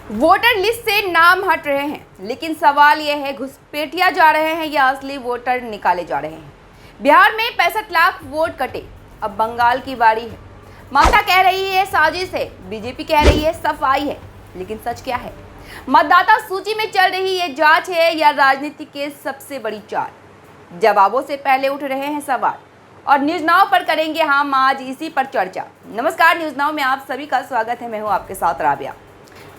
Voter list से नाम हट रहे हैं, लेकिन सवाल यह है घुसपैठिया जा रहे हैं या असली वोटर निकाले जा रहे हैं। बिहार में 65 लाख वोट कटे, अब बंगाल की बारी है। ममता कह रही है साजिश है, बीजेपी कह रही है सफाई है, लेकिन सच क्या है? मतदाता सूची में चल रही ये जांच है या राजनीति के सबसे बड़ी चाल? जवाबों से पहले उठ रहे हैं सवाल और न्यूज नाउ पर करेंगे हम आज इसी पर चर्चा। नमस्कार, न्यूज नाउ में आप सभी का स्वागत है। मैं हूं आपके साथ राबिया।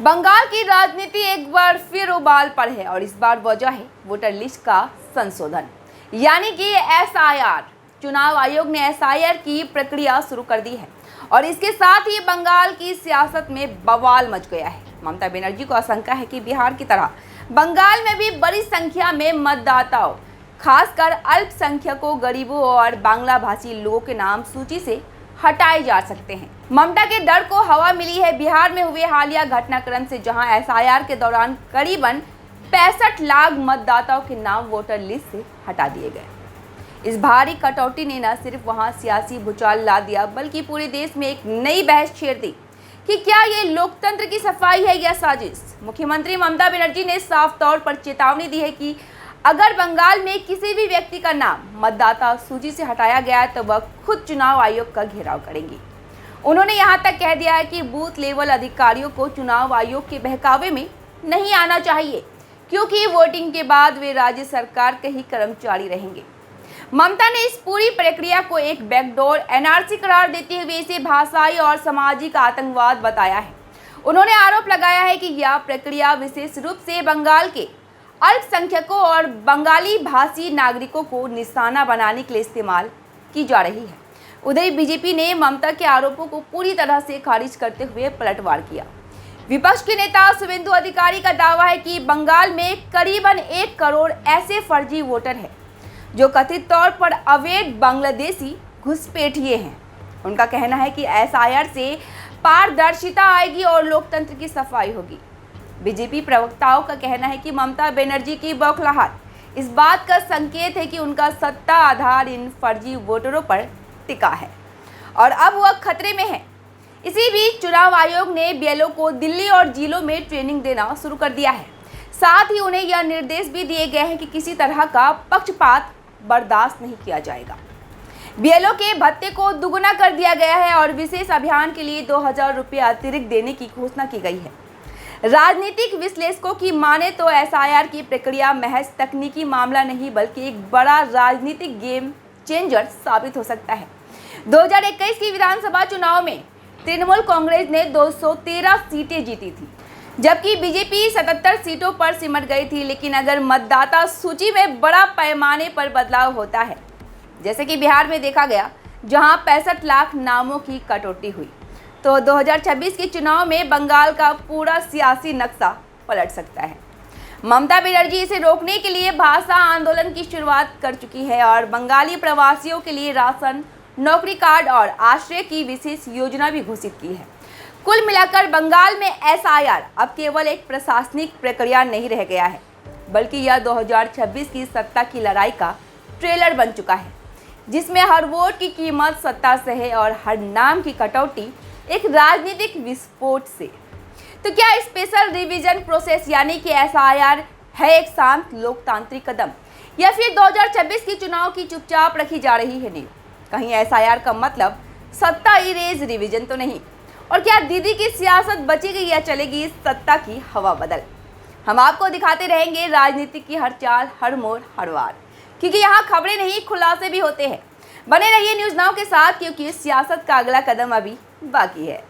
बंगाल की राजनीति एक बार फिर उबाल पर है और इस बार वजह है वोटर लिस्ट का संशोधन, यानी कि एसआईआर। चुनाव आयोग ने एसआईआर की प्रक्रिया शुरू कर दी है और इसके साथ ही बंगाल की सियासत में बवाल मच गया है। ममता बनर्जी को आशंका है कि बिहार की तरह बंगाल में भी बड़ी संख्या में मतदाताओं, खासकर अल्पसंख्यकों, गरीबों और बांग्ला भाषी लोगों के नाम सूची से हटाए जा सकते हैं। ममता के डर को हवा मिली है बिहार में हुए हालिया घटनाक्रम से, जहां एसआईआर के दौरान करीबन 65 लाख मतदाताओं के नाम वोटर लिस्ट से हटा दिए गए। इस भारी कटौती ने न सिर्फ वहां सियासी भूचाल ला दिया, बल्कि पूरे देश में एक नई बहस छेड़ दी कि क्या ये लोकतंत्र की सफाई है या साजिश। मुख्यमंत्री ममता बनर्जी ने साफ तौर पर चेतावनी दी है कि अगर बंगाल में किसी भी व्यक्ति का नाम मतदाता सूची से हटाया गया है तो वह खुद चुनाव आयोग का घेराव करेंगी। उन्होंने यहां तक कह दिया है कि बूथ लेवल अधिकारियों को चुनाव आयोग के बहकावे में नहीं आना चाहिए, क्योंकि वोटिंग के बाद वे राज्य सरकार के ही कर्मचारी रहेंगे। ममता ने इस पूरी प्रक्रिया को एक बैकडोर एनआरसी करार देते हुए इसे भाषाई और सामाजिक आतंकवाद बताया है। उन्होंने आरोप लगाया है कि यह प्रक्रिया विशेष रूप से बंगाल के अल्पसंख्यकों और बंगाली भाषी नागरिकों को निशाना बनाने के लिए इस्तेमाल की जा रही है। उधर बीजेपी ने ममता के आरोपों को पूरी तरह से खारिज करते हुए पलटवार किया। विपक्ष के नेता शुभेंदु अधिकारी का दावा है कि बंगाल में करीबन 1 करोड़ ऐसे फर्जी वोटर हैं जो कथित तौर पर अवैध बांग्लादेशी घुसपैठिए हैं। उनका कहना है कि एसआईआर से पारदर्शिता आएगी और लोकतंत्र की सफाई होगी। बीजेपी प्रवक्ताओं का कहना है कि ममता बनर्जी की बौखलाहट इस बात का संकेत है कि उनका सत्ता आधार इन फर्जी वोटरों पर टिका है और अब वह खतरे में है। इसी बीच चुनाव आयोग ने बीएलओ को दिल्ली और जिलों में ट्रेनिंग देना शुरू कर दिया है। साथ ही उन्हें यह निर्देश भी दिए गए हैं कि किसी तरह का पक्षपात बर्दाश्त नहीं किया जाएगा। बीएलओ के भत्ते को दुगुना कर दिया गया है और विशेष अभियान के लिए 2000 रुपये अतिरिक्त देने की घोषणा की गई है। राजनीतिक विश्लेषकों की माने तो एसआईआर की प्रक्रिया महज तकनीकी मामला नहीं, बल्कि एक बड़ा राजनीतिक गेम चेंजर साबित हो सकता है। 2021 की विधानसभा चुनाव में तृणमूल कांग्रेस ने 213 सीटें जीती थी, जबकि बीजेपी 77 सीटों पर सिमट गई थी। लेकिन अगर मतदाता सूची में बड़ा पैमाने पर बदलाव होता है, जैसे कि बिहार में देखा गया जहां 65 लाख नामों की कटौती हुई, तो 2026 के चुनाव में बंगाल का पूरा सियासी नक्शा पलट सकता है। ममता बनर्जी इसे रोकने के लिए भाषा आंदोलन की शुरुआत कर चुकी है और बंगाली प्रवासियों के लिए राशन, नौकरी कार्ड और आश्रय की विशेष योजना भी घोषित की है। कुल मिलाकर बंगाल में एसआईआर अब केवल एक प्रशासनिक प्रक्रिया नहीं रह गया है, बल्कि यह 2026 की सत्ता की लड़ाई का ट्रेलर बन चुका है, जिसमें हर वोट की कीमत सत्ता से है और हर नाम की कटौती एक राजनीतिक विस्फोट से। तो क्या स्पेशल रिवीजन प्रोसेस यानी कि एसआईआर है एक शांत लोकतांत्रिक कदम, या फिर 2026 के चुनाव की चुपचाप रखी जा रही है नींव? कहीं एसआईआर का मतलब सत्ता इरेज रिवीजन तो नहीं? और क्या दीदी की सियासत बचेगी या चलेगी इस सत्ता की हवा बदल? हम आपको दिखाते रहेंगे राजनीति की हर चाल, हर मोड़, हर वार, क्योंकि यहाँ खबरें नहीं खुलासे भी होते हैं। बने रहिए न्यूज नाउ के साथ, क्योंकि सियासत का अगला कदम अभी बाकी है।